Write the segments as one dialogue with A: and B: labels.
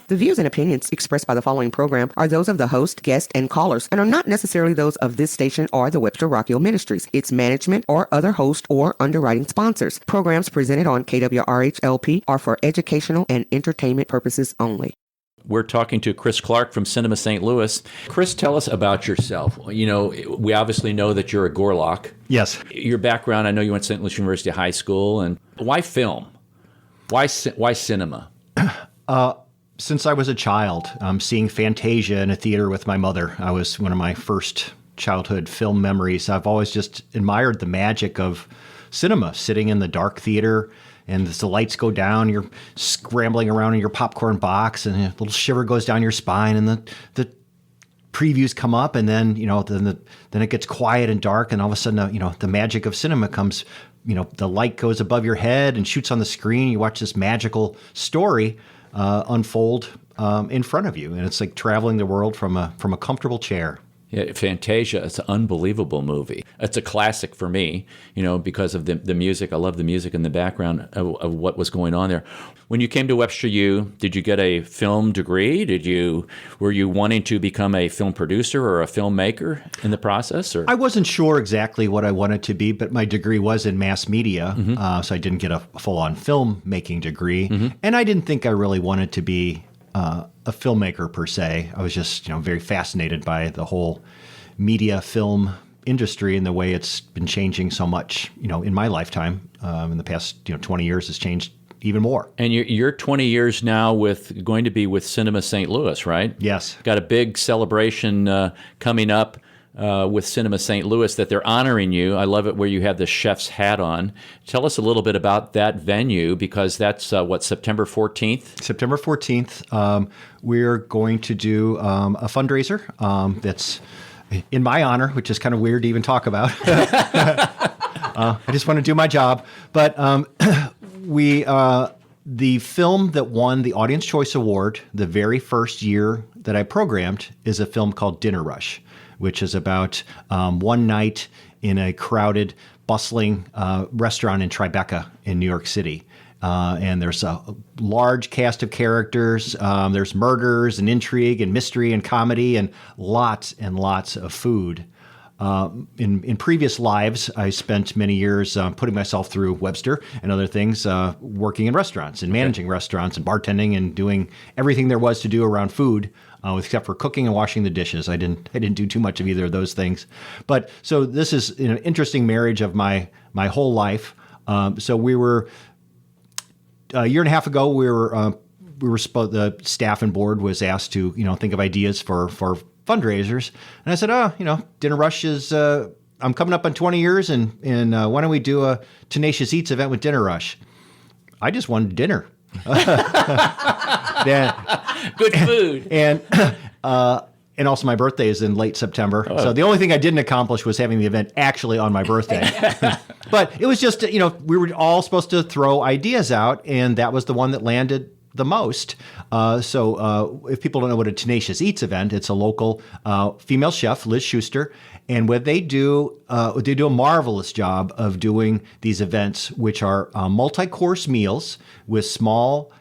A: The views and opinions expressed by the following program are those of the host, guest, and callers and are not necessarily those of this station or the Webster Rockhill Ministries, its management, or other host or underwriting sponsors. Programs presented on KWRH-LP are for educational and entertainment purposes only.
B: We're talking to Chris Clark from Cinema St. Louis. Chris, tell us about yourself. You know, we obviously know that you're a Gorlock.
C: Yes.
B: Your background, I know you went to St. Louis University High School. And why film? Why cinema?
C: Since I was a child, seeing Fantasia in a theater with my mother, I was one of my first childhood film memories. I've always just admired the magic of cinema, sitting in the dark theater, and as the lights go down, you're scrambling around in your popcorn box, and a little shiver goes down your spine, and the previews come up, and then then it gets quiet and dark, and all of a sudden, the magic of cinema comes. The light goes above your head and shoots on the screen. You watch this magical story unfold in front of you, and it's like traveling the world from a comfortable chair.
B: Yeah, Fantasia, it's an unbelievable movie. It's a classic for me, because of the music. I love the music and the background of what was going on there. When you came to Webster U, did you get a film degree? Were you wanting to become a film producer or a filmmaker in the process? Or?
C: I wasn't sure exactly what I wanted to be, but my degree was in mass media, so I didn't get a full-on filmmaking degree, and I didn't think I really wanted to be a filmmaker per se. I was just, very fascinated by the whole media film industry and the way it's been changing so much, in my lifetime. In the past, 20 years has changed even more. And
B: you're 20 years now going to be with Cinema St. Louis, right?
C: Yes.
B: Got a big celebration coming up with Cinema St. Louis that they're honoring you. I love it where you have the chef's hat on. Tell us a little bit about that venue, because that's, September 14th?
C: September 14th. We're going to do a fundraiser that's in my honor, which is kind of weird to even talk about. I just want to do my job. But the film that won the Audience Choice Award the very first year that I programmed is a film called Dinner Rush, which is about one night in a crowded, bustling restaurant in Tribeca in New York City. And there's a large cast of characters. There's murders and intrigue and mystery and comedy and lots of food. In previous lives, I spent many years putting myself through Webster and other things, working in restaurants and managing restaurants and bartending and doing everything there was to do around food, except for cooking and washing the dishes. I didn't do too much of either of those things. But so this is an interesting marriage of my whole life. So we were a year and a half ago. The staff and board was asked to think of ideas for fundraisers, and I said, Dinner Rush is. I'm coming up on 20 years, and why don't we do a Tenacious Eats event with Dinner Rush? I just wanted dinner.
B: Good food.
C: And also my birthday is in late September. Oh. So the only thing I didn't accomplish was having the event actually on my birthday. But it was just, we were all supposed to throw ideas out, and that was the one that landed the most. So if people don't know what a Tenacious Eats event, it's a local female chef, Liz Schuster, and what they do a marvelous job of doing these events, which are multi-course meals with small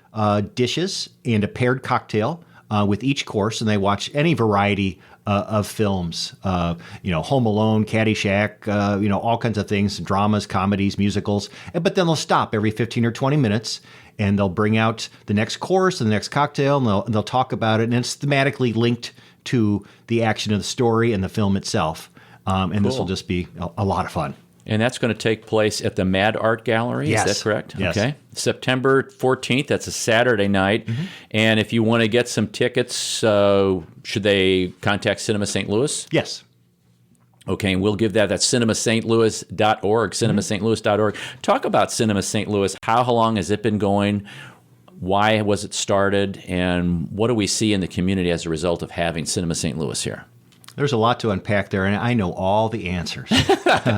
C: dishes and a paired cocktail with each course, and they watch any variety of films, Home Alone, Caddyshack, all kinds of things, dramas, comedies, musicals. But then they'll stop every 15 or 20 minutes, and they'll bring out the next course and the next cocktail, and they'll talk about it, and it's thematically linked to the action of the story and the film itself. And cool. This will just be a lot of fun.
B: And that's going to take place at the Mad Art Gallery,
C: yes.
B: Is that correct?
C: Yes.
B: Okay. September 14th, that's a Saturday night. Mm-hmm. And if you want to get some tickets, should they contact Cinema St. Louis?
C: Yes.
B: Okay, and we'll give that. That's cinemastlouis.org, cinemastlouis.org. Talk about Cinema St. Louis. How long has it been going? Why was it started? And what do we see in the community as a result of having Cinema St. Louis here?
C: There's a lot to unpack there, and I know all the answers.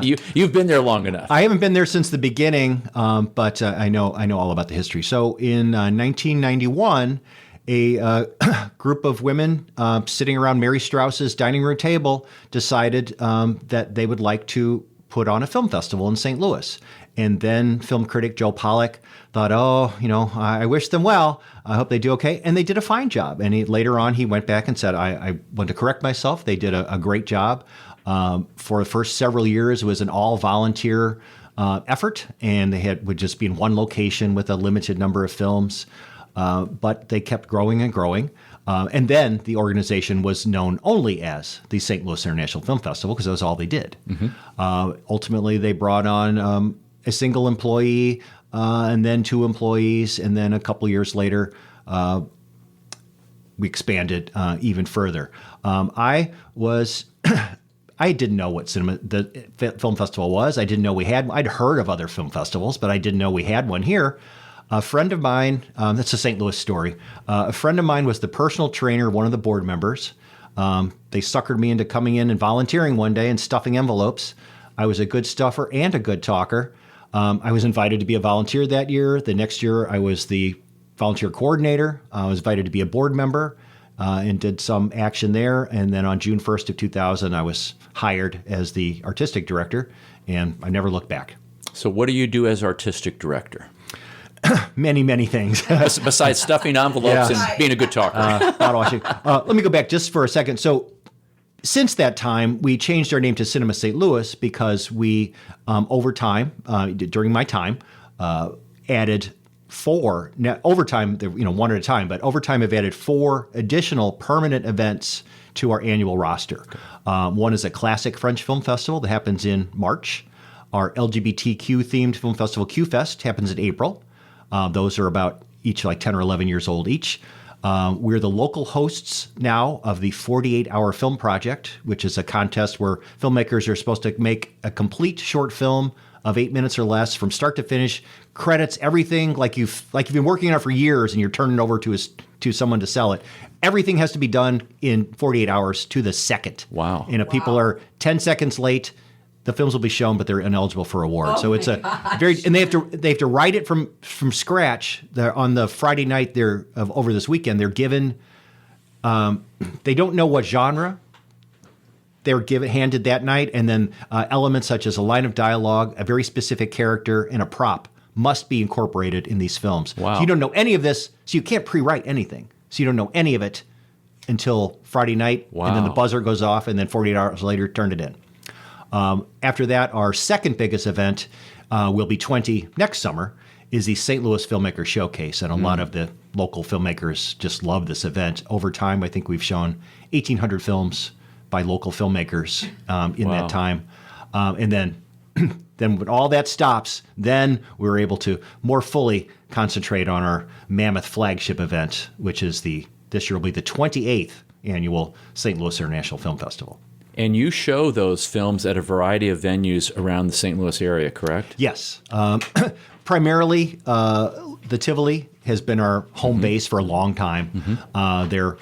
B: You've been there long enough.
C: I haven't been there since the beginning, but I know all about the history. So in 1991, a group of women sitting around Mary Strauss's dining room table decided that they would like to put on a film festival in St. Louis. And then film critic Joe Pollack thought, oh, I wish them well. I hope they do okay. And they did a fine job. And later on, he went back and said, I want to correct myself. They did a great job. For the first several years, it was an all-volunteer effort, and they would just be in one location with a limited number of films. But they kept growing and growing. And then the organization was known only as the St. Louis International Film Festival because that was all they did. Ultimately, they brought on a single employee and then 2 employees. And then a couple years later, we expanded even further. I didn't know what the film festival was. I didn't know we had. I'd heard of other film festivals, but I didn't know we had one here. A friend of mine, that's a St. Louis story. A friend of mine was the personal trainer of one of the board members. They suckered me into coming in and volunteering one day and stuffing envelopes. I was a good stuffer and a good talker. I was invited to be a volunteer that year. The next year, I was the volunteer coordinator. I was invited to be a board member and did some action there. And then on June 1st of 2000, I was hired as the artistic director, and I never looked back.
B: So what do you do as artistic director?
C: Many, many things.
B: Besides stuffing envelopes and being a good talker.
C: Let me go back just for a second. So since that time, we changed our name to Cinema St. Louis because we, over time, during my time, added 4, over time, one at a time, but over time I've added 4 additional permanent events to our annual roster. One is a classic French film festival that happens in March. Our LGBTQ-themed film festival, Q-Fest, happens in April. Those are about each like 10 or 11 years old each. We're the local hosts now of the 48-Hour Film Project, which is a contest where filmmakers are supposed to make a complete short film of 8 minutes or less from start to finish, credits, everything like you've been working on it for years and you're turning it over to someone to sell it. Everything has to be done in 48 hours to the second.
B: Wow.
C: And if people are 10 seconds late, the films will be shown, but they're ineligible for award. So it's and they have to write it from scratch. On the Friday night over this weekend, they're given. They don't know what genre they're handed that night, and then elements such as a line of dialogue, a very specific character, and a prop must be incorporated in these films.
B: Wow.
C: So you don't know any of this, so you can't pre-write anything. So you don't know any of it until Friday night, and then the buzzer goes off, and then 48 hours later, turn it in. After that, our second biggest event will be next summer, is the St. Louis Filmmaker Showcase. And a lot of the local filmmakers just love this event. Over time, I think we've shown 1,800 films by local filmmakers in that time. And then when all that stops, then we're able to more fully concentrate on our mammoth flagship event, which is this year will be the 28th annual St. Louis International Film Festival.
B: And you show those films at a variety of venues around the St. Louis area, correct?
C: Yes. Primarily, the Tivoli has been our home base for a long time. Their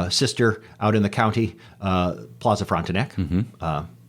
C: sister out in the county, Plaza Frontenac,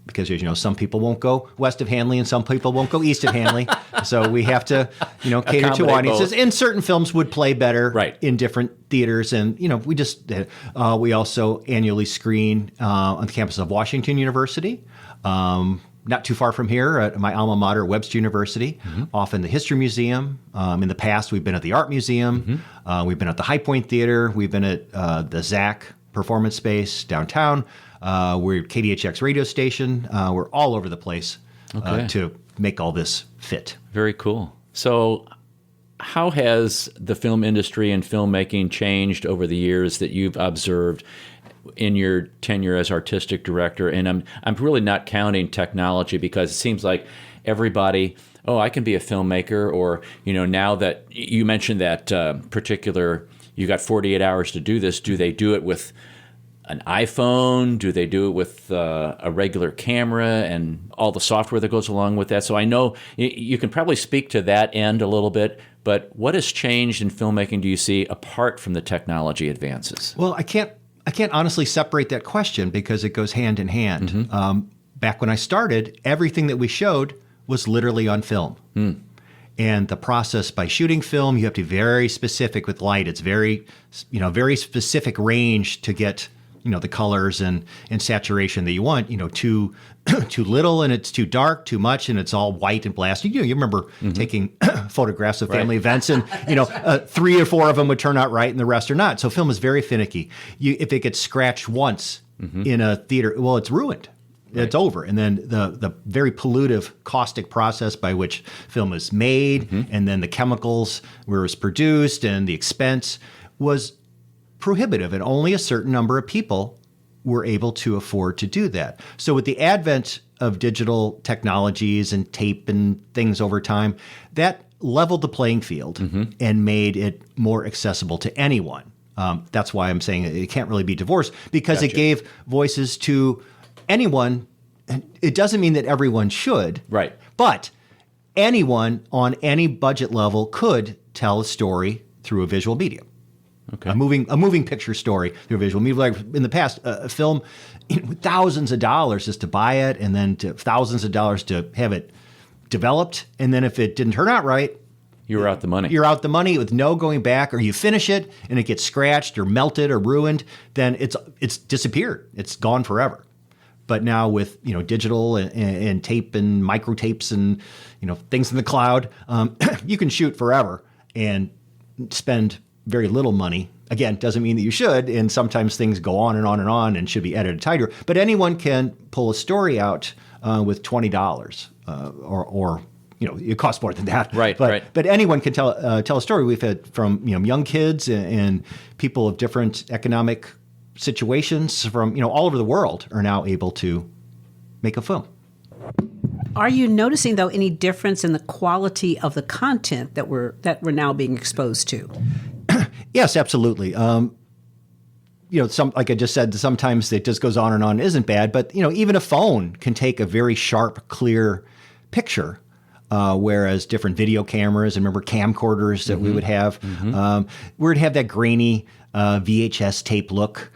C: because as you know, some people won't go west of Hanley and some people won't go east of Hanley. So we have to, cater to audiences.
B: Both.
C: And certain films would play better
B: right. in
C: different theaters. And, we also annually screen on the campus of Washington University. Not too far from here at my alma mater, Webster University, often the History Museum. In the past, we've been at the Art Museum. We've been at the High Point Theater. We've been at the ZAC Performance Space downtown. We're at KDHX radio station. We're all over the place to make all this fit.
B: Very cool. So how has the film industry and filmmaking changed over the years that you've observed in your tenure as artistic director? And I'm really not counting technology, because it seems like everybody, I can be a filmmaker, or, now that you mentioned that particular, you got 48 hours to do this, do they do it with an iPhone? Do they do it with a regular camera and all the software that goes along with that? So I know you can probably speak to that end a little bit, but what has changed in filmmaking, do you see, apart from the technology advances?
C: Well, I can't honestly separate that question because it goes hand in hand. Back when I started, everything that we showed was literally on film. And the process by shooting film, you have to be very specific with light. It's very specific range to get, the colors and saturation that you want. Too too little and it's too dark, too much and it's all white and blasted. You remember taking photographs of family events, and 3 or 4 of them would turn out right and the rest are not. So film is very finicky. If it gets scratched once in a theater, well, it's ruined. Right. It's over. And then the very pollutive, caustic process by which film is made, and then the chemicals where it was produced and the expense was prohibitive. And only a certain number of people were able to afford to do that. So with the advent of digital technologies and tape and things over time, that leveled the playing field and made it more accessible to anyone. That's why I'm saying it can't really be divorced, because it gave voices to anyone. It doesn't mean that everyone should,
B: right? But
C: anyone on any budget level could tell a story through a visual medium. Okay. A moving picture story through a visual medium. Like in the past, a film, thousands of dollars just to buy it, and then thousands of dollars to have it developed, and then if it didn't turn out right,
B: you're out the money.
C: You're out the money with no going back, or you finish it and it gets scratched or melted or ruined, then it's disappeared. It's gone forever. But now with digital and tape and microtapes and things in the cloud, you can shoot forever and spend very little money. Again, doesn't mean that you should, and sometimes things go on and on and on and should be edited tighter. But anyone can pull a story out with $20 or it costs more than that.
B: Right,
C: but anyone can tell a story. We've had from young kids and people of different economic situations from all over the world are now able to make a film.
D: Are you noticing though any difference in the quality of the content that we're now being exposed to?
C: Yes, absolutely. Some, like I just said, sometimes it just goes on and isn't bad. But even a phone can take a very sharp, clear picture. Whereas different video cameras, and remember camcorders that we would have, we'd have that grainy VHS tape look.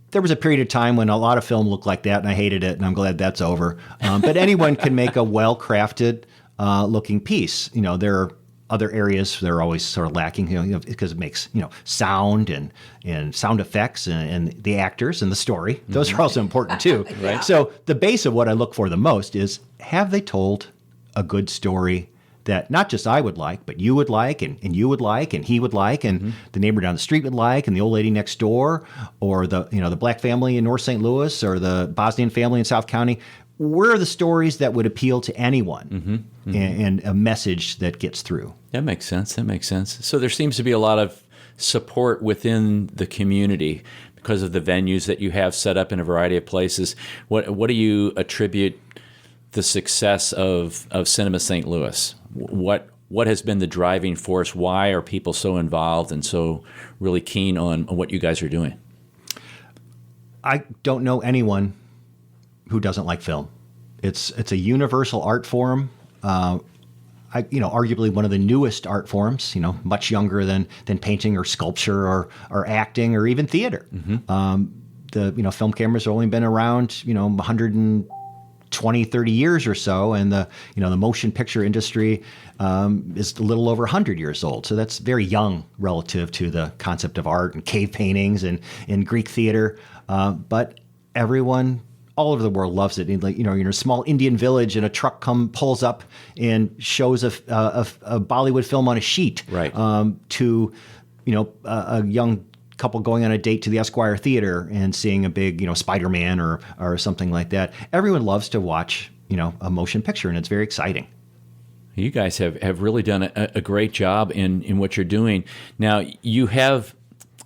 C: There was a period of time when a lot of film looked like that, and I hated it, and I'm glad that's over. But anyone can make a well-crafted looking piece. There are other areas that are always sort of lacking, because it makes sound and sound effects and the actors and the story. Those are also important too.
B: Right.
C: So the base of what I look for the most is, have they told a good story that not just I would like, but you would like, and you would like, and he would like, and the neighbor down the street would like, and the old lady next door, or the black family in North St. Louis, or the Bosnian family in South County. Where are the stories that would appeal to anyone and a message that gets through?
B: That makes sense. So there seems to be a lot of support within the community because of the venues that you have set up in a variety of places. What do you attribute the success of Cinema St. Louis? What has been the driving force? Why are people so involved and so really keen on what you guys are doing?
C: I don't know anyone who doesn't like film. It's a universal art form. Arguably one of the newest art forms. Much younger than painting or sculpture or acting or even theater. The film cameras have only been around 120, 30 years or so, and the motion picture industry is a little over 100 years old. So that's very young relative to the concept of art and cave paintings and Greek theater. But everyone all over the world loves it. You're in a small Indian village and a truck pulls up and shows a Bollywood film on a sheet.
B: Right.
C: To a young couple going on a date to the Esquire Theater and seeing a big Spider-Man or something like that. Everyone loves to watch a motion picture, and it's very exciting.
B: You guys have really done a great job in what you're doing. Now, you have,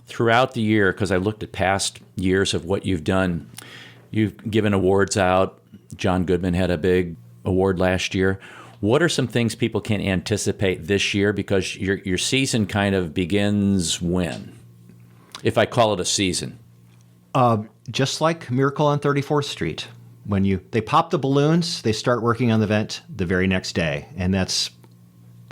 B: throughout the year, because I looked at past years of what you've done, you've given awards out. John Goodman had a big award last year. What are some things people can anticipate this year? Because your season kind of begins when? If I call it a season.
C: Just like Miracle on 34th Street. When they pop the balloons, they start working on the event the very next day. And that's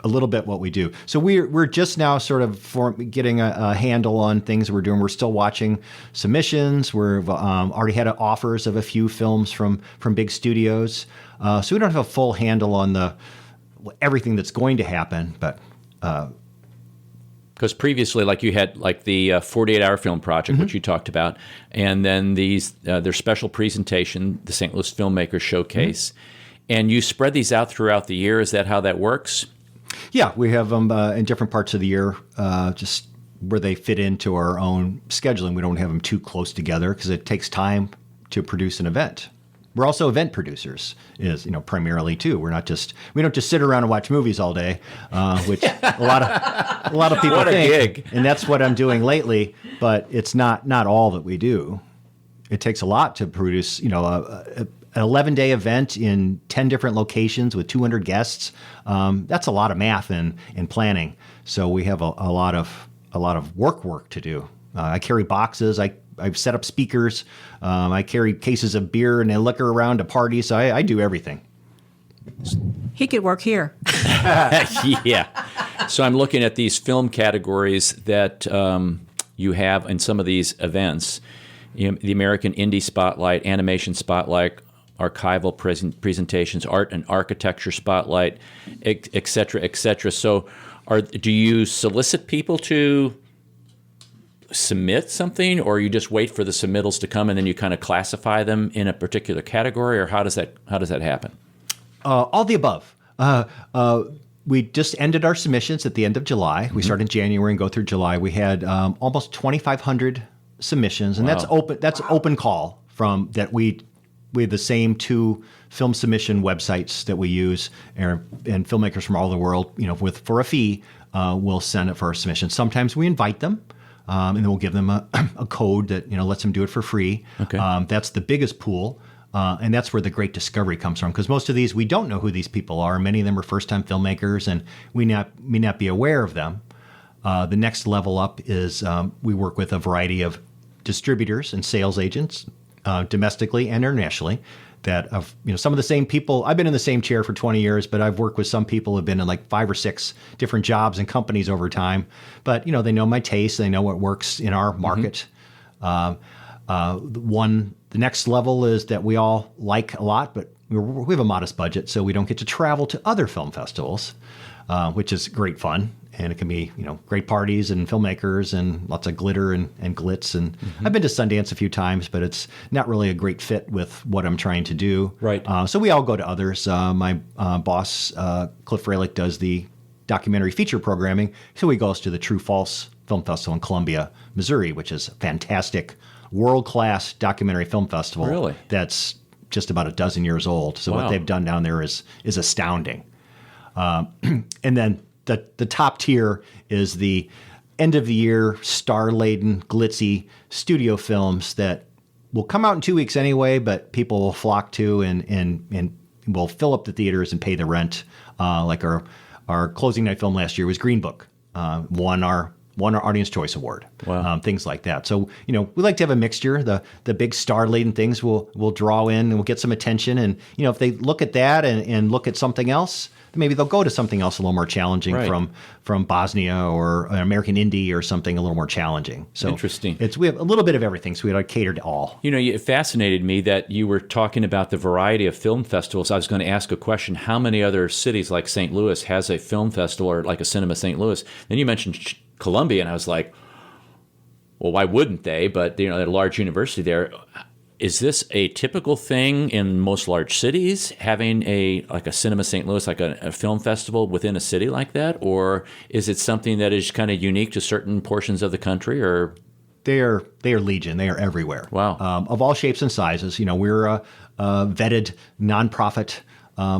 C: a little bit what we do. So we're just now sort of getting a handle on things we're doing. We're still watching submissions. We've already had offers of a few films from big studios. So we don't have a full handle on everything that's going to happen, but
B: Because previously, like you had like the 48-hour film project, which you talked about, and then these their special presentation, the St. Louis Filmmakers Showcase, and you spread these out throughout the year. Is that how that works?
C: Yeah, we have them in different parts of the year, just where they fit into our own scheduling. We don't have them too close together because it takes time to produce an event. We're also event producers, primarily too. We don't just sit around and watch movies all day, which a lot of people
B: What a
C: think,
B: gig.
C: and that's what I'm doing lately. But it's not all that we do. It takes a lot to produce, an 11-day event in 10 different locations with 200 guests. That's a lot of math and planning. So we have a lot of work to do. I carry boxes. I've set up speakers. I carry cases of beer and liquor around to parties. So I do everything.
D: He could work here.
B: Yeah. So I'm looking at these film categories that you have in some of these events. The American Indie Spotlight, Animation Spotlight, Archival Presentations, Art and Architecture Spotlight, et cetera, et cetera. So do you solicit people to submit something, or you just wait for the submittals to come and then you kind of classify them in a particular category, or how does that happen?
C: All the above. We just ended our submissions at the end of July. We started in January and go through July. We had almost 2,500 submissions, and
B: Wow.
C: that's open. That's open call from that we have the same 2 film submission websites that we use, and filmmakers from all over the world, for a fee, will send it for our submission. Sometimes we invite them. And then we'll give them a code that lets them do it for free.
B: Okay.
C: That's the biggest pool, and that's where the great discovery comes from. Because most of these, we don't know who these people are. Many of them are first-time filmmakers, and we may not be aware of them. The next level up is we work with a variety of distributors and sales agents, domestically and internationally, that of some of the same people. I've been in the same chair for 20 years, but I've worked with some people who've been in like 5 or 6 different jobs and companies over time. But they know my taste, they know what works in our market. The next level is that we all like a lot, but we have a modest budget, so we don't get to travel to other film festivals, which is great fun. And it can be, great parties and filmmakers and lots of glitter and glitz. And I've been to Sundance a few times, but it's not really a great fit with what I'm trying to do.
B: Right.
C: So we all go to others. My boss, Cliff Fralick, does the documentary feature programming. So he goes to the True False Film Festival in Columbia, Missouri, which is a fantastic, world-class documentary film festival.
B: Really?
C: That's just about a dozen years old. So
B: Wow.
C: what they've done down there is astounding. And then the top tier is the end of the year, star-laden, glitzy studio films that will come out in 2 weeks anyway, but people will flock to and will fill up the theaters and pay the rent. Like our closing night film last year was Green Book, won our Audience Choice Award.
B: Wow.
C: Things like that. So we like to have a mixture. The big star-laden things will draw in and will get some attention. And if they look at that and look at something else, then maybe they'll go to something else a little more challenging,
B: Right.
C: from Bosnia or an American Indie or something a little more challenging. So
B: Interesting.
C: We have a little bit of everything, so we like cater to all.
B: It fascinated me that you were talking about the variety of film festivals. I was going to ask a question: how many other cities like St. Louis has a film festival, or like a Cinema St. Louis? Then you mentioned Columbia, and I was like, well, why wouldn't they? But they're a large university there. Is this a typical thing in most large cities, having a Cinema St. Louis, like a film festival within a city like that? Or is it something that is kind of unique to certain portions of the country? Or
C: They are legion. They are everywhere.
B: Wow.
C: Of all shapes and sizes. We're a vetted nonprofit.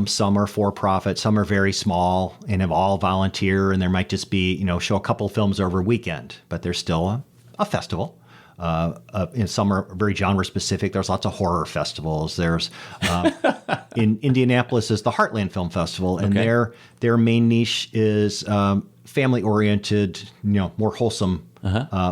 C: Some are for-profit. Some are very small and have all volunteer. And there might just be, show a couple films over a weekend, but there's still a festival. And some are very genre specific. There's lots of horror festivals. There's in Indianapolis is the Heartland Film Festival, and
B: Okay.
C: their main niche is family oriented, more wholesome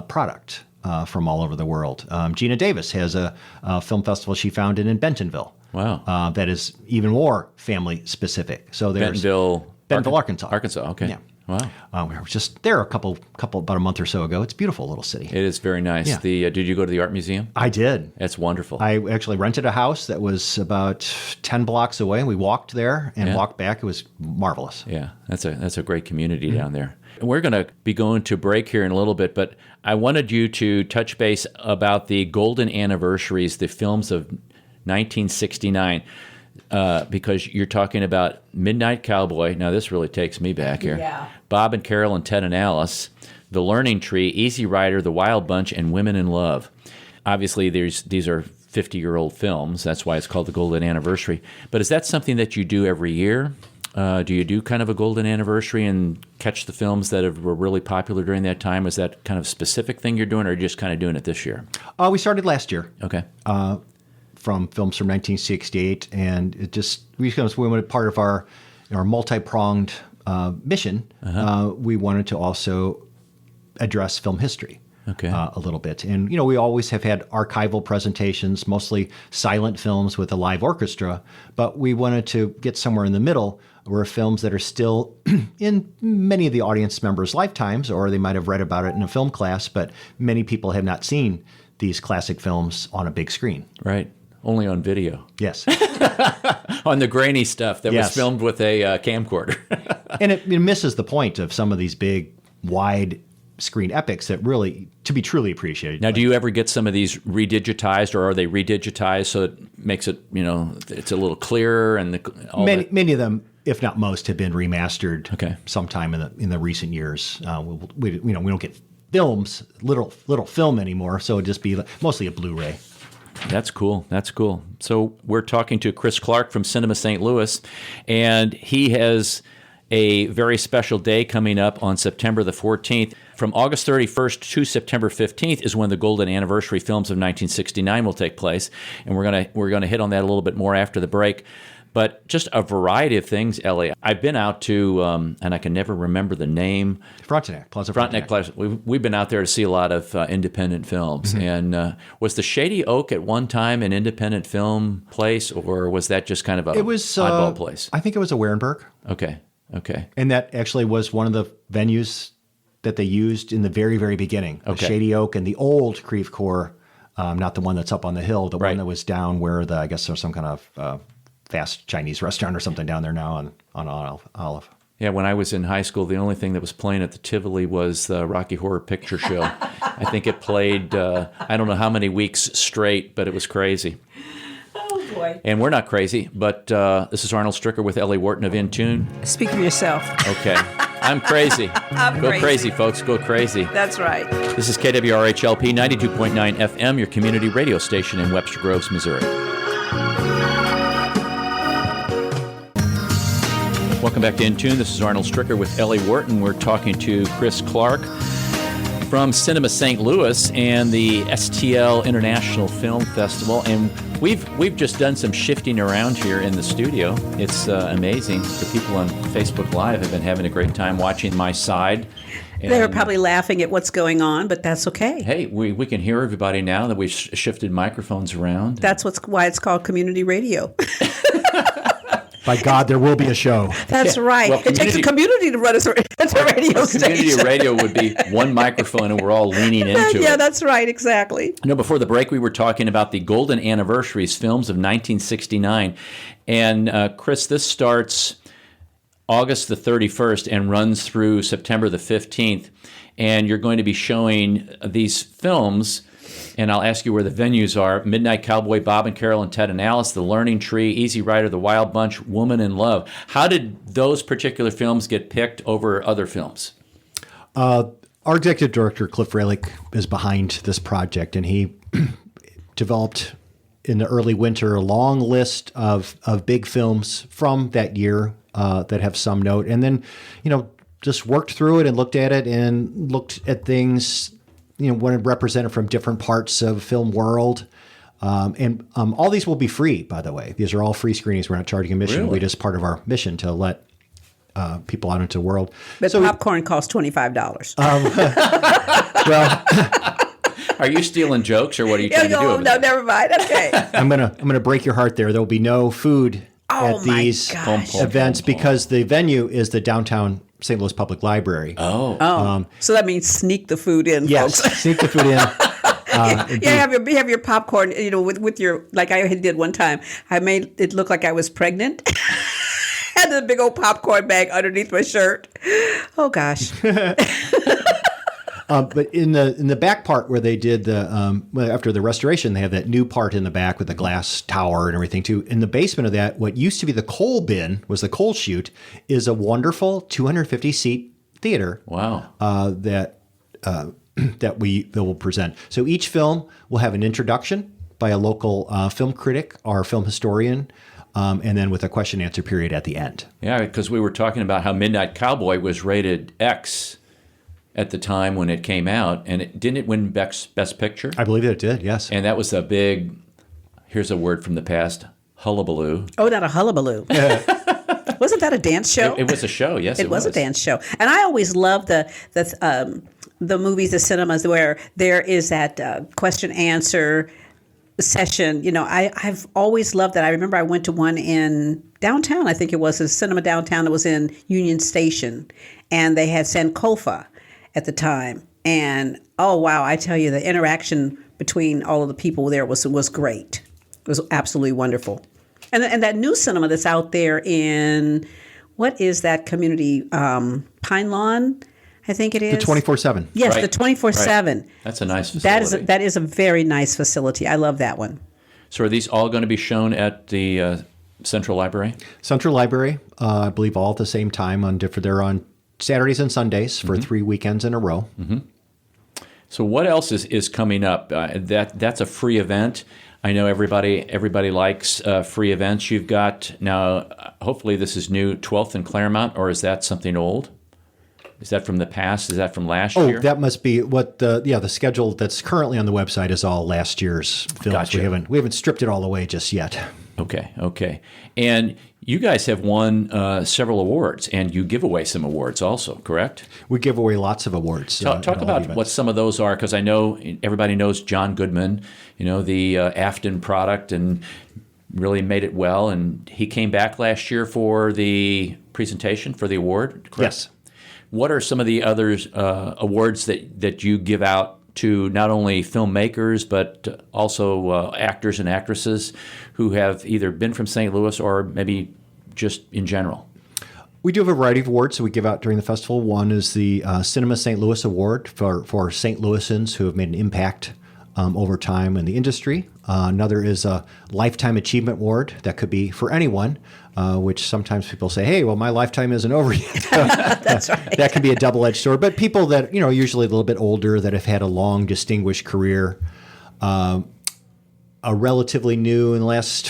C: product from all over the world. Gina Davis has a film festival she founded in Bentonville.
B: Wow.
C: That is even more family specific. So there's
B: Bentonville,
C: Arkansas.
B: Arkansas. Okay.
C: Yeah.
B: Wow.
C: We were just there about a month or so ago. It's a beautiful little city.
B: It is very nice.
C: Yeah.
B: Did you go to the art museum?
C: I did.
B: That's wonderful.
C: I actually rented a house that was about 10 blocks away. We walked there and
B: Yeah.
C: walked back. It was marvelous.
B: Yeah, that's a great community down there. We're going to be going to break here in a little bit, but I wanted you to touch base about the golden anniversaries, the films of 1969, because you're talking about Midnight Cowboy. Now, this really takes me back here.
D: Yeah.
B: Bob and Carol and Ted and Alice, The Learning Tree, Easy Rider, The Wild Bunch, and Women in Love. Obviously, these are 50-year-old films. That's why it's called the golden anniversary. But is that something that you do every year? Do you do kind of a golden anniversary and catch the films that were really popular during that time? Is that kind of a specific thing you're doing, or are you just kind of doing it this year?
C: We started last year.
B: Okay.
C: From films from 1968, and it just we wanted part of our multi-pronged mission. We wanted to also address film history.
B: Okay.
C: A little bit. And, we always have had archival presentations, mostly silent films with a live orchestra, but we wanted to get somewhere in the middle where films that are still in many of the audience members' lifetimes, or they might have read about it in a film class, but many people have not seen these classic films on a big screen.
B: Right. Only on video.
C: Yes.
B: On the grainy stuff that was
C: Yes.
B: filmed with a camcorder.
C: And it misses the point of some of these big, wide screen epics that really, to be truly appreciated.
B: Now, do you ever get some of these redigitized, or are they redigitized so it makes it, it's a little clearer and
C: Many of them, if not most, have been remastered.
B: Okay.
C: Sometime in the recent years. We don't get films, little film anymore, so it'd just be mostly a Blu-ray.
B: That's cool. That's cool. So we're talking to Chris Clark from Cinema St. Louis, and he has a very special day coming up on September the 14th. From August 31st to September 15th is when the golden anniversary films of 1969 will take place, and we're gonna hit on that a little bit more after the break. But just a variety of things, Ellie. I've been out to, and I can never remember the name.
C: Plaza
B: Frontenac Plaza. We've been out there to see a lot of independent films. Mm-hmm. And was the Shady Oak at one time an independent film place, or was that just kind of a oddball place?
C: I think it was a Warenberg.
B: Okay.
C: And that actually was one of the venues that they used in the very, very beginning. The Shady Oak and the old Creve Coeur, not the one that's up on the hill, the one that was down where I guess there's some kind of fast Chinese restaurant or something down there now on Olive.
B: Yeah, when I was in high school, the only thing that was playing at the Tivoli was the Rocky Horror Picture Show. I think it played, I don't know how many weeks straight, but it was crazy.
D: Oh, boy.
B: And we're not crazy, but this is Arnold Stricker with Ellie Wharton of In Tune.
D: Speak for yourself.
B: Okay. I'm crazy. Go crazy, folks. Go crazy.
D: That's right.
B: This is KWRHLP 92.9 FM, your community radio station in Webster Groves, Missouri. Welcome back to In Tune. This is Arnold Stricker with Ellie Wharton. We're talking to Chris Clark from Cinema St. Louis and the STL International Film Festival. And we've just done some shifting around here in the studio. It's amazing. The people on Facebook Live have been having a great time watching my side.
D: They were probably laughing at what's going on, but that's okay.
B: Hey, we can hear everybody now that we've shifted microphones around.
D: That's why it's called community radio.
C: By God, there will be a show.
D: That's right.
B: Well,
D: it takes a community to run a radio station.
B: Community radio would be one microphone, and we're all leaning into it.
D: Yeah, that's right. Exactly.
B: Before the break, we were talking about the golden anniversaries films of 1969. And Chris, this starts August the 31st and runs through September the 15th. And you're going to be showing these films, and I'll ask you where the venues are: Midnight Cowboy, Bob and Carol and Ted and Alice, The Learning Tree, Easy Rider, The Wild Bunch, Woman in Love. How did those particular films get picked over other films?
C: Our executive director, Cliff Raylick, is behind this project, and he developed in the early winter a long list of big films from that year that have some note, and then, just worked through it and looked at it and looked at things, when it represented from different parts of film world. And all these will be free, by the way. These are all free screenings. We're not charging admission.
B: Really?
C: We just part of our mission to let people out into the world.
D: But popcorn costs $25.
C: Well,
B: Are you stealing jokes, or what are you trying to do? Over
D: No,
B: there?
D: never mind. Okay.
C: I'm gonna break your heart there. There will be no food at these events because the venue is the downtown St. Louis Public Library.
D: So that means sneak the food in,
C: Yes,
D: folks.
C: sneak the food in.
D: Have your popcorn, with your, like I did one time. I made it look like I was pregnant. had the big old popcorn bag underneath my shirt. Oh gosh.
C: But in the back part where they did after the restoration, they have that new part in the back with the glass tower and everything too. In the basement of that, what used to be the coal bin was the coal chute, is a wonderful 250 seat theater.
B: Wow.
C: That we will present. So each film will have an introduction by a local film critic or film historian, and then with a question and answer period at the end.
B: Yeah, because we were talking about how Midnight Cowboy was rated X at the time when it came out, and didn't it win Best Picture?
C: I believe that it did, yes.
B: And that was a big, here's a word from the past, hullabaloo.
D: Oh, not a hullabaloo. Wasn't that a dance show?
B: It was a show, yes.
D: It was a dance show. And I always love the movies, the cinemas where there is that question answer session. You know, I've always loved that. I remember I went to one in downtown. I think it was a cinema downtown. It was in Union Station, and they had Sankofa at the time. And oh wow, I tell you, the interaction between all of the people there was great. It was absolutely wonderful. And that new cinema that's out there in, what is that community? Pine Lawn, I think it is.
C: The 24/7.
D: Yes,
B: Right.
D: the 24/7.
B: Right. That's a nice facility.
D: That is a very nice facility. I love that one.
B: So are these all going to be shown at the Central Library?
C: Central Library, I believe all at the same time. They're on Saturdays and Sundays for 3 weekends in a row.
B: Mm-hmm. So what else is coming up? That's a free event. I know everybody likes free events. You've got now, hopefully this is new, 12th and Claremont, or is that something old? Is that from the past? Is that from last year?
C: Oh, that must be what the schedule that's currently on the website is all last year's films.
B: Gotcha.
C: We haven't stripped it all away just yet.
B: Okay. And you guys have won several awards, and you give away some awards also, correct?
C: We give away lots of awards.
B: Talk
C: at all
B: about
C: events.
B: what some of those are, because I know everybody knows John Goodman, the Afton product, and really made it well. And he came back last year for the presentation for the award, correct?
C: Yes.
B: What are some of the other awards that you give out to not only filmmakers but also actors and actresses who have either been from St. Louis or maybe just in general?
C: We do have a variety of awards that we give out during the festival. One is the Cinema St. Louis Award for St. Louisans who have made an impact over time in the industry. Another is a Lifetime Achievement Award that could be for anyone, which sometimes people say, hey, well, my lifetime isn't over yet.
D: That's right.
C: That can be a double-edged sword. But people that, usually a little bit older that have had a long, distinguished career, a relatively new in the last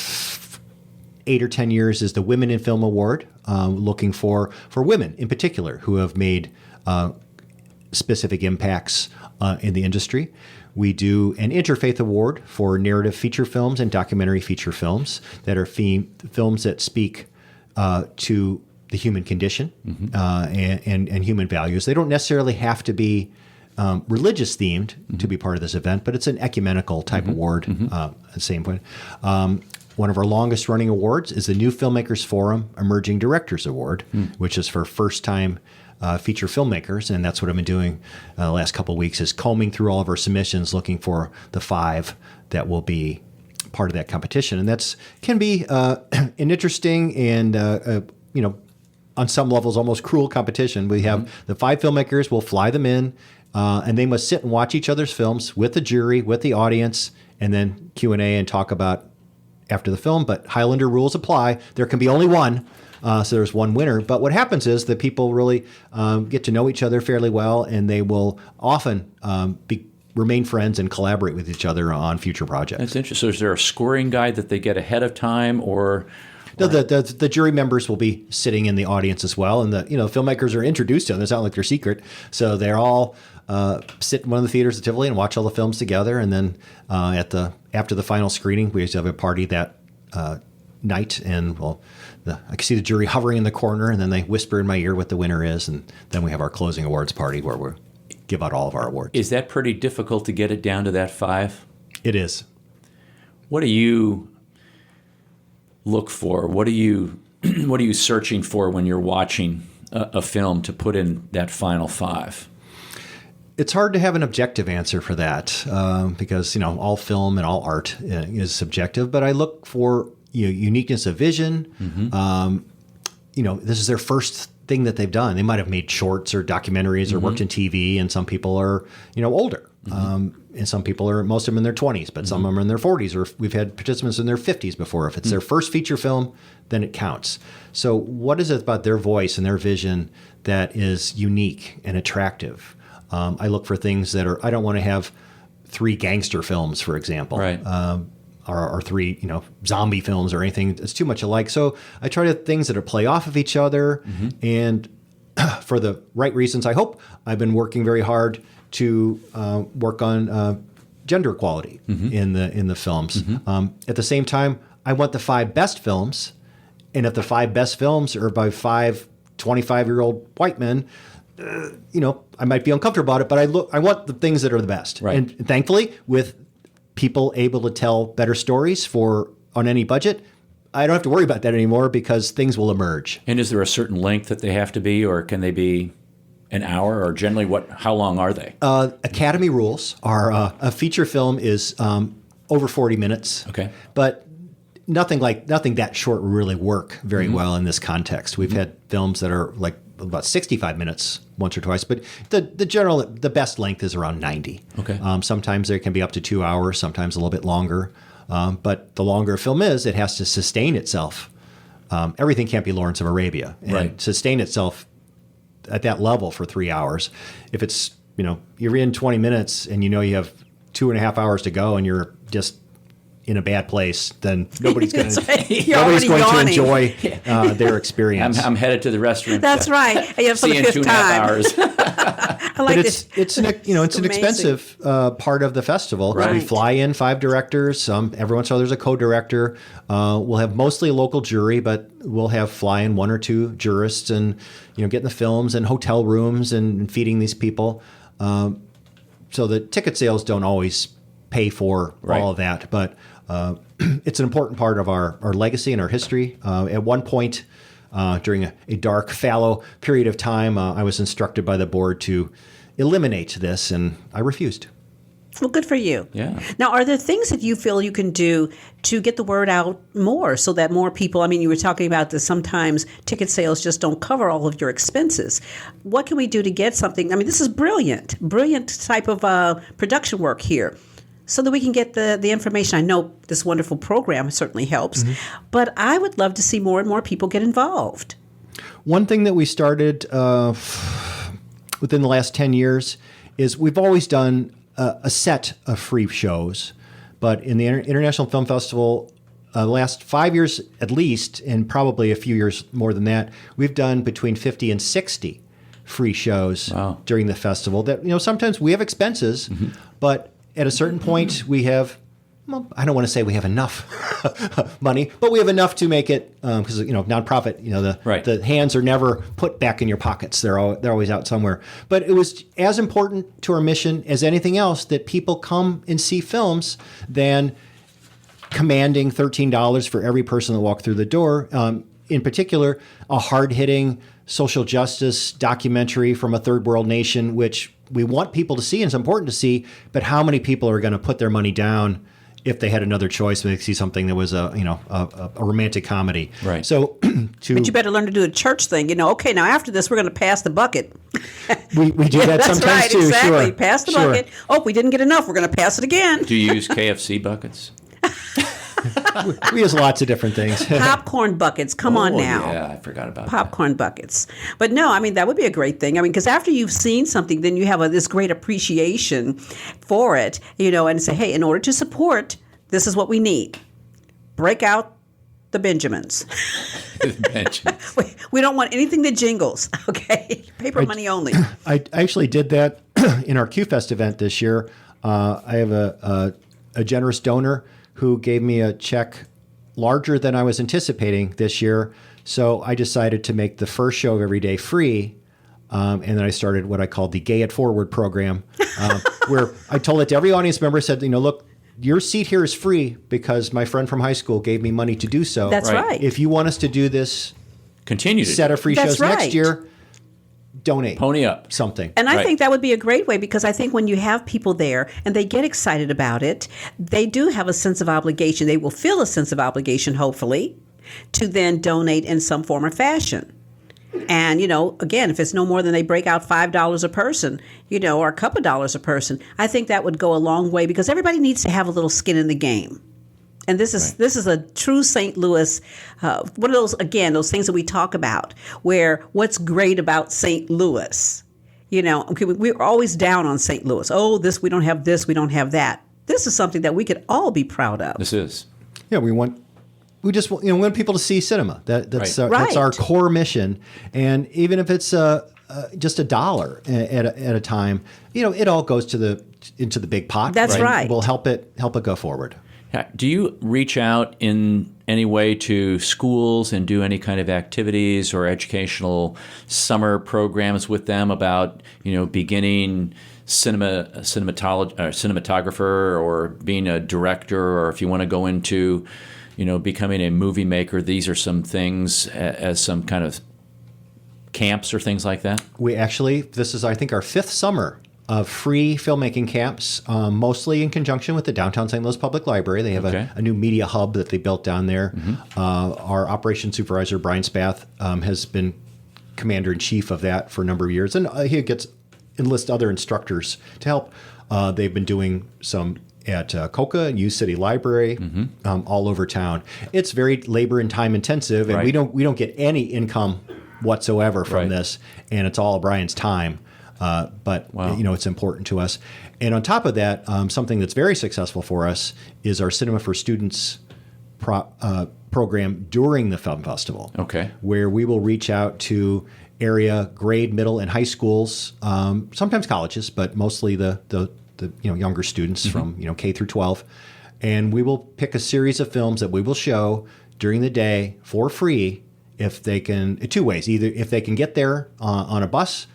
C: 8 or 10 years is the Women in Film Award, looking for women in particular who have made specific impacts in the industry. We do an Interfaith Award for narrative feature films and documentary feature films that are films that speak to the human condition and human values. They don't necessarily have to be religious themed to be part of this event, but it's an ecumenical type award at the same point. One of our longest running awards is the New Filmmakers Forum Emerging Directors Award, which is for first time feature filmmakers, and that's what I've been doing the last couple of weeks, is combing through all of our submissions, looking for the 5 that will be part of that competition. And that's can be an interesting and on some levels almost cruel competition. We have the 5 filmmakers, we'll fly them in, and they must sit and watch each other's films with the jury, with the audience, and then Q&A and talk about after the film. But Highlander rules apply. There can be only one. So there's one winner. But what happens is that people really get to know each other fairly well, and they will often remain friends and collaborate with each other on future projects.
B: That's interesting. So is there a scoring guide that they get ahead of time, or?
C: No, the jury members will be sitting in the audience as well, and the filmmakers are introduced to them. It's not like they're secret, so they're all sit in one of the theaters at Tivoli and watch all the films together, and then after the final screening, we used to have a party that night, and I can see the jury hovering in the corner, and then they whisper in my ear what the winner is, and then we have our closing awards party where we give out all of our awards.
B: Is that pretty difficult to get it down to that 5?
C: It is.
B: What do you look for? What are you searching for when you're watching a film to put in that final 5?
C: It's hard to have an objective answer for that because all film and all art is subjective. But I look for uniqueness of vision, this is their first thing that they've done. They might have made shorts or documentaries or worked in TV, and some people are, older. And some people are, most of them in their 20s, but some of them are in their 40s, or we've had participants in their 50s before. If it's their first feature film, then it counts. So what is it about their voice and their vision that is unique and attractive? I look for things that I don't want to have 3 gangster films, for example.
B: Right.
C: Or 3, zombie films or anything that's too much alike. So I try to things that play off of each other, and for the right reasons. I hope I've been working very hard to work on gender equality in the films. At the same time, I want the 5 best films, and if the 5 best films are by 5 25-year-old white men, I might be uncomfortable about it, but I want the things that are the best.
B: Right.
C: And thankfully, with people able to tell better stories on any budget, I don't have to worry about that anymore because things will emerge.
B: And is there a certain length that they have to be, or can they be an hour, or generally how long are they?
C: Academy rules are a feature film is over 40 minutes.
B: Okay.
C: But nothing that short will really work very well in this context. We've had films that are like about 65 minutes once or twice, but the best length is around 90.
B: Okay.
C: Sometimes there can be up to 2 hours, sometimes a little bit longer. But the longer a film is, it has to sustain itself. Everything can't be Lawrence of Arabia, and
B: Right.
C: sustain itself at that level for 3 hours. If it's, you're in 20 minutes and you have 2.5 hours to go and you're just in a bad place, then nobody's going to enjoy their experience.
B: I'm headed to the restroom.
D: That's right. And you have for
B: See
D: the
B: you in
D: fifth
B: 2.5
D: time.
B: hours.
D: I like
C: But
D: this.
C: it's an
D: amazing.
C: expensive part of the festival.
D: Right.
C: We fly in 5 directors. Every once in a while there's a co-director. We'll have mostly a local jury, but we'll have fly in 1 or 2 jurists, and getting the films and hotel rooms and feeding these people. So the ticket sales don't always pay for
B: Right.
C: all of that, but it's an important part of our legacy and our history. At one point, during a dark, fallow period of time, I was instructed by the board to eliminate this, and I refused.
D: Well, good for you.
B: Yeah.
D: Now, are there things that you feel you can do to get the word out more so that more people, you were talking about that sometimes ticket sales just don't cover all of your expenses. What can we do to get something? This is brilliant type of production work here, so that we can get the information. I know this wonderful program certainly helps, but I would love to see more and more people get involved.
C: One thing that we started within the last 10 years is we've always done a set of free shows, but in the International Film Festival, the last 5 years at least, and probably a few years more than that, we've done between 50 and 60 free shows during the festival. That sometimes we have expenses, but at a certain point we have, I don't want to say we have enough money, but we have enough to make it, because nonprofit, the hands are never put back in your pockets. They're always out somewhere. But it was as important to our mission as anything else that people come and see films than commanding $13 for every person that walked through the door. In particular, a hard-hitting social justice documentary from a third world nation, which we want people to see and it's important to see, but how many people are going to put their money down if they had another choice, they see something that was a romantic comedy.
B: Right.
C: So
D: But you better learn to do a church thing. Okay, now after this, we're going to pass the bucket.
C: we do that
D: That's
C: sometimes
D: right,
C: too.
D: exactly.
C: Sure.
D: Pass the
C: Sure.
D: bucket. Oh, we didn't get enough. We're going to pass it again.
B: Do you use KFC buckets?
C: We use lots of different things.
D: Popcorn buckets. Come on now.
B: Yeah, I forgot about
D: Popcorn buckets. But no, that would be a great thing. Because after you've seen something, then you have this great appreciation for it, and say, hey, in order to support, this is what we need. Break out the Benjamins.
B: that.
D: We don't want anything that jingles, okay? Paper money only.
C: I actually did that in our Q-Fest event this year. I have a generous donor who gave me a check larger than I was anticipating this year. So I decided to make the first show of every day free. And then I started what I called the Gay It Forward program, where I told it to every audience member, said, look, your seat here is free because my friend from high school gave me money to do so.
D: That's right.
C: If you want us to do this
B: Continue to
C: set of free
D: That's
C: shows
D: right.
C: next year, donate.
B: pony up.
C: Something.
D: And I
B: Right.
D: think that would be a great way, because I think when you have people there and they get excited about it, they do have a sense of obligation. They will feel a sense of obligation, hopefully, to then donate in some form or fashion. And, again, if it's no more than they break out $5 a person, or a couple of dollars a person, I think that would go a long way because everybody needs to have a little skin in the game. And this is a true St. Louis, one of those, again, those things that we talk about, where what's great about St. Louis, we're always down on St. Louis. Oh, we don't have this, we don't have that. This is something that we could all be proud of.
B: This is.
C: Yeah, we just want people to see cinema. That's
B: Right.
C: that's our core mission. And even if it's just $1 at a time, it all goes into the big pot.
D: That's right.
C: We'll help it go forward.
B: Do you reach out in any way to schools and do any kind of activities or educational summer programs with them about, beginning cinematographer or being a director, or if you want to go into, becoming a movie maker? These are some things as some kind of camps or things like that?
C: This is, I think, our 5th summer of free filmmaking camps, mostly in conjunction with the Downtown St. Louis Public Library. They have a new media hub that they built down there. Mm-hmm. Our operations supervisor, Brian Spath, has been commander-in-chief of that for a number of years, and he enlists other instructors to help. They've been doing some at Coca and U City Library, all over town. It's very labor and time intensive, and we don't get any income whatsoever from this, and it's all Brian's time. But it's important to us. And on top of that, something that's very successful for us is our Cinema for Students program during the film festival.
B: Okay. Where
C: we will reach out to area grade, middle, and high schools, sometimes colleges, but mostly the younger students from K through 12, and we will pick a series of films that we will show during the day for free if they can. 2 ways: either if they can get there on a bus.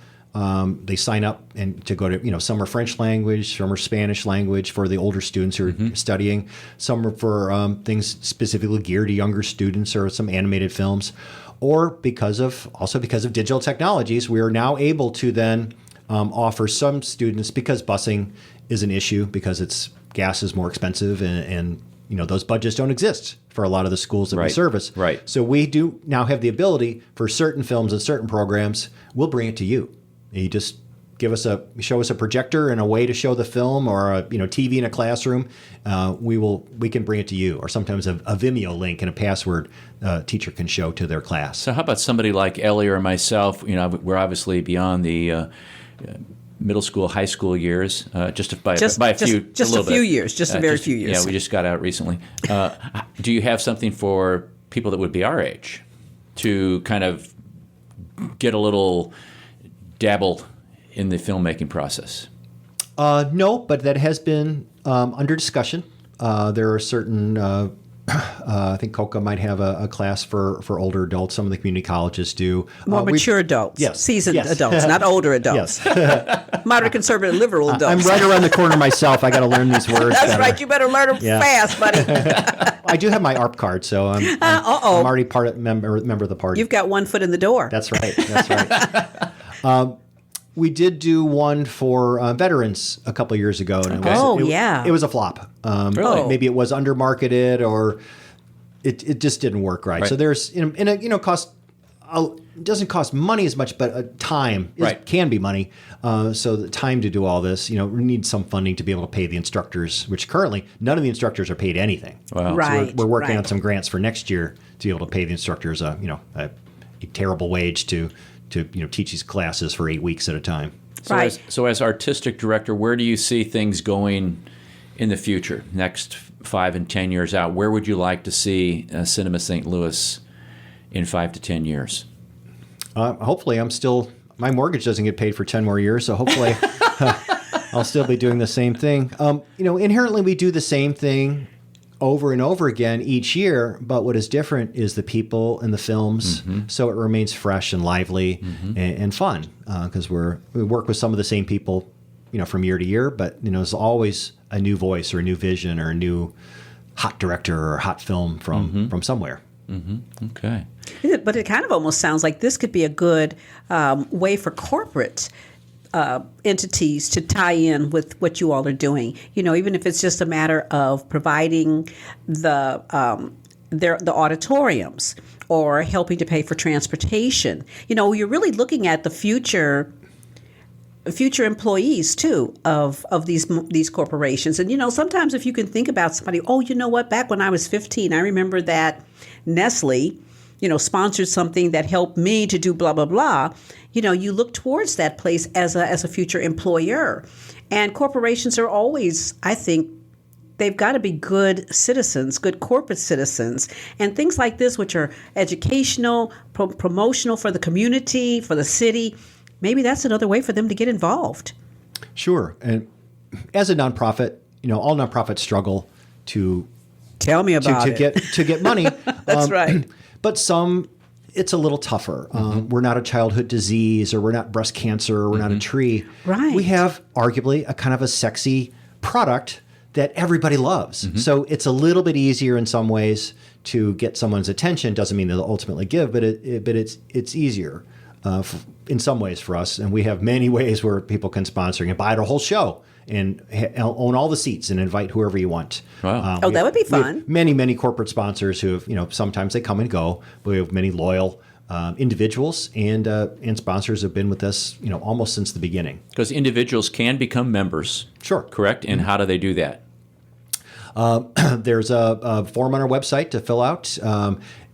C: They sign up and to go to, some are French language, some are Spanish language for the older students who are studying. Some are for things specifically geared to younger students, or some animated films. Or because of digital technologies, we are now able to then offer some students, because busing is an issue, because gas is more expensive, and those budgets don't exist for a lot of the schools that we service.
B: Right.
C: So we do now have the ability for certain films and certain programs, we'll bring it to you. You just show us a projector and a way to show the film, or a TV in a classroom. We can bring it to you, or sometimes a Vimeo link and a password teacher can show to their class.
B: So how about somebody like Ellie or myself? We're obviously beyond the middle school, high school years, just a few years. Yeah, we just got out recently. Do you have something for people that would be our age to kind of get a little dabbled in the filmmaking process?
C: No, but that has been under discussion. There are certain, I think Coca might have a class for older adults. Some of the community colleges do.
D: More mature adults, seasoned adults, not older adults. Moderate, conservative, liberal adults.
C: I'm right around the corner myself. I got to learn these words.
D: That's right. You better learn them fast, buddy.
C: I do have my ARP card, so I'm already member of the party.
D: You've got one foot in the door.
C: That's right. We did do one for veterans a couple of years ago, and it was a flop.
B: Really?
C: Maybe it was undermarketed, or it just didn't work right. So there's it doesn't cost money as much, but time can be money. So the time to do all this, we need some funding to be able to pay the instructors, which currently none of the instructors are paid anything.
B: Wow.
D: Right.
C: So we're working on some grants for next year to be able to pay the instructors a terrible wage to teach these classes for 8 weeks at a time.
B: So as artistic director, where do you see things going in the future, next 5 and 10 years out? Where would you like to see Cinema St. Louis in 5 to 10 years?
C: Hopefully my mortgage doesn't get paid for 10 more years, so hopefully I'll still be doing the same thing. Inherently we do the same thing over and over again each year, but what is different is the people and the films, so it remains fresh and lively and fun, because we work with some of the same people, from year to year, but there's always a new voice or a new vision or a new hot director or hot film from somewhere.
B: Okay.
D: But it kind of almost sounds like this could be a good way for corporate entities to tie in with what you all are doing. Even if it's just a matter of providing the the auditoriums or helping to pay for transportation. You're really looking at the future employees too of these corporations. And sometimes if you can think about somebody, oh, you know what, back when I was 15, I remember that Nestle sponsored something that helped me to do blah blah blah. You look towards that place as a future employer. And corporations are always, I think, they've got to be good citizens, good corporate citizens, and things like this, which are educational, promotional for the community, for the city. Maybe that's another way for them to get involved.
C: Sure. And as a nonprofit, all nonprofits struggle to
D: tell me about it.
C: to get money.
D: That's right.
C: But some, it's a little tougher. We're not a childhood disease, or we're not breast cancer, or we're not a tree.
D: Right.
C: We have arguably a kind of a sexy product that everybody loves. So it's a little bit easier in some ways to get someone's attention. Doesn't mean they'll ultimately give, but it's easier in some ways for us. And we have many ways where people can sponsor and buy the whole show and own all the seats and invite whoever you want.
B: Wow.
D: That would be fun.
C: We have many corporate sponsors who have, sometimes they come and go. But we have many loyal individuals and sponsors have been with us, almost since the beginning.
B: Because individuals can become members.
C: Sure.
B: Correct? And how do they do that?
C: There's a form on our website to fill out,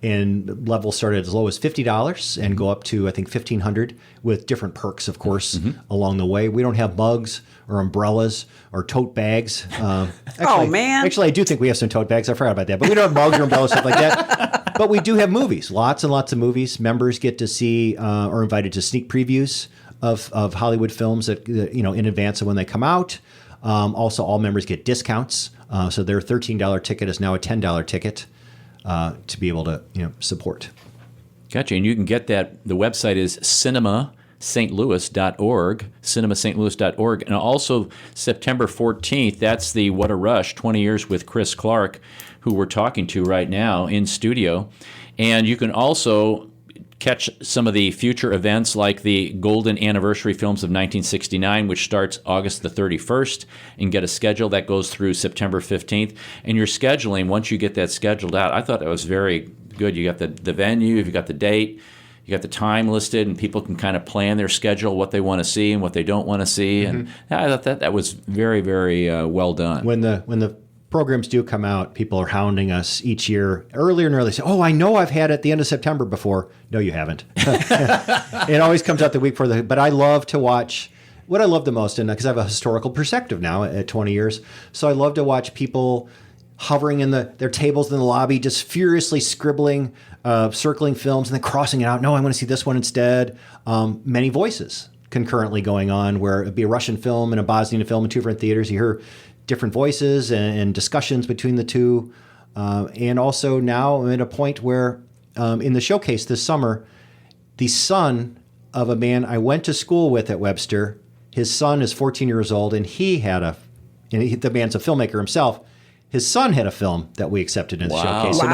C: and levels start at as low as $50 and go up to, I think, $1,500 with different perks, of course, along the way. We don't have mugs or umbrellas or tote bags.
D: Man.
C: Actually, I do think we have some tote bags. I forgot about that. But we don't have mugs or umbrellas, stuff like that. But we do have movies, lots and lots of movies. Members get to see or invited to sneak previews of Hollywood films that in advance of when they come out. Also, all members get discounts. So their $13 ticket is now a $10 ticket to be able to support.
B: Gotcha. And you can get that. The website is cinemastlouis.org, cinemastlouis.org. And also September 14th, that's the What a Rush, 20 Years with Chris Clark, who we're talking to right now in studio. And you can also catch some of the future events like the Golden Anniversary Films of 1969, which starts August the 31st, and get a schedule that goes through September 15th. And your scheduling, once you get that scheduled out, I thought that was very good. You got the venue, you've got the date, you got the time listed, and people can kind of plan their schedule, what they want to see and what they don't want to see. And I thought that was very, very well done.
C: When the programs do come out, people are hounding us each year earlier and earlier. Say, oh, I know I've had it at the end of September before. No, you haven't. It always comes out the week before. But I love to watch. What I love the most, and because I have a historical perspective now at 20 years, so I love to watch people hovering in their tables in the lobby, just furiously scribbling, circling films, and then crossing it out. No, I want to see this one instead. Many voices concurrently going on, where it'd be a Russian film and a Bosnian film in two different theaters. You hear different voices and discussions between the two. And also now I'm at a point where in the showcase this summer, the son of a man I went to school with at Webster, his son is 14 years old, and the man's a filmmaker himself. His son had a film that we accepted in the showcase. So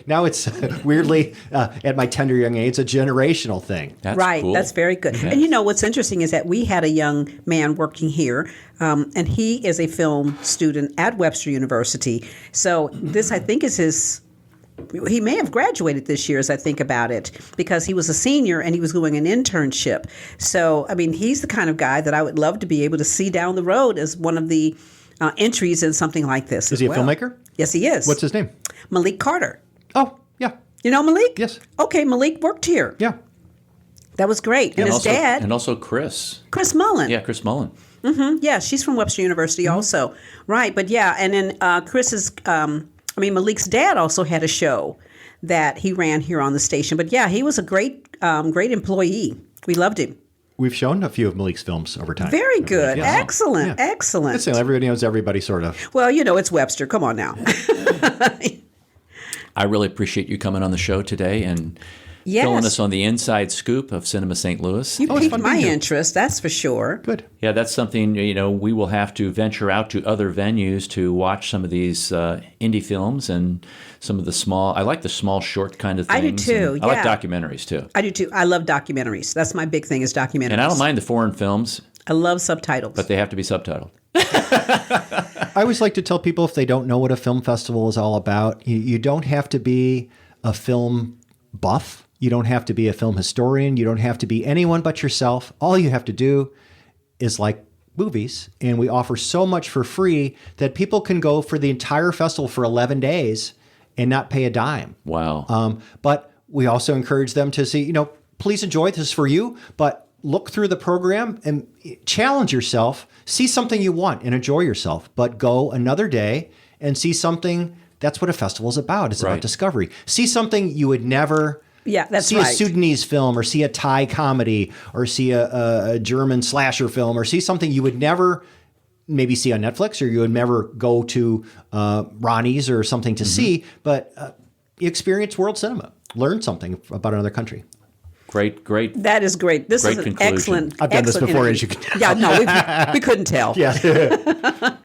C: now it's weirdly at my tender young age, a generational thing.
B: That's
D: right.
B: cool.
D: That's very good.
B: Okay.
D: And what's interesting is that we had a young man working here, and he is a film student at Webster University. So this, I think, is he may have graduated this year as I think about it, because he was a senior and he was doing an internship. So, I mean, he's the kind of guy that I would love to be able to see down the road as one of the entries in something like this.
C: Is he a filmmaker?
D: Yes, he is.
C: What's his name?
D: Malik Carter.
C: Oh, yeah.
D: You know Malik?
C: Yes.
D: Okay, Malik worked here.
C: Yeah.
D: That was great. And his dad.
B: And also Chris.
D: Chris Mullen.
B: Yeah, Chris Mullen.
D: Yeah, she's from Webster University also. Right, but yeah, and then Malik's dad also had a show that he ran here on the station. But yeah, he was a great employee. We loved him.
C: We've shown a few of Malik's films over time.
D: Very good.
C: Yeah.
D: Excellent.
C: Yeah.
D: Excellent.
C: That's it. Everybody knows everybody, sort of.
D: Well, it's Webster. Come on now.
B: I really appreciate you coming on the show today and
D: Yes.
B: filling us on the inside scoop of Cinema St. Louis.
D: You piqued
C: fun
D: my
C: being here.
D: interest, that's for sure.
C: Good.
B: Yeah, that's something, we will have to venture out to other venues to watch some of these indie films and some of the small, I like the small, short kind of things.
D: I do too,
B: and I like
D: yeah.
B: documentaries too.
D: I do too. I love documentaries. That's my big thing is documentaries.
B: And I don't mind the foreign films,
D: I love subtitles.
B: but they have to be subtitled.
C: I always like to tell people, if they don't know what a film festival is all about, you don't have to be a film buff. You don't have to be a film historian. You don't have to be anyone but yourself. All you have to do is like movies. And we offer so much for free that people can go for the entire festival for 11 days and not pay a dime.
B: Wow.
C: But we also encourage them to see, please enjoy this for you, but look through the program and challenge yourself, see something you want and enjoy yourself, but go another day and see something. That's what a festival is about. It's about discovery. See something you would never see a Sudanese film, or see a Thai comedy, or see a German slasher film, or see something you would never maybe see on Netflix, or you would never go to Ronnie's or something to see, but experience world cinema. Learn something about another country.
B: Great.
D: That is great. This is an
B: conclusion.
D: excellent.
C: I've done this before,
D: interview.
C: as you can tell.
D: Yeah, no, we couldn't tell.
C: Yeah.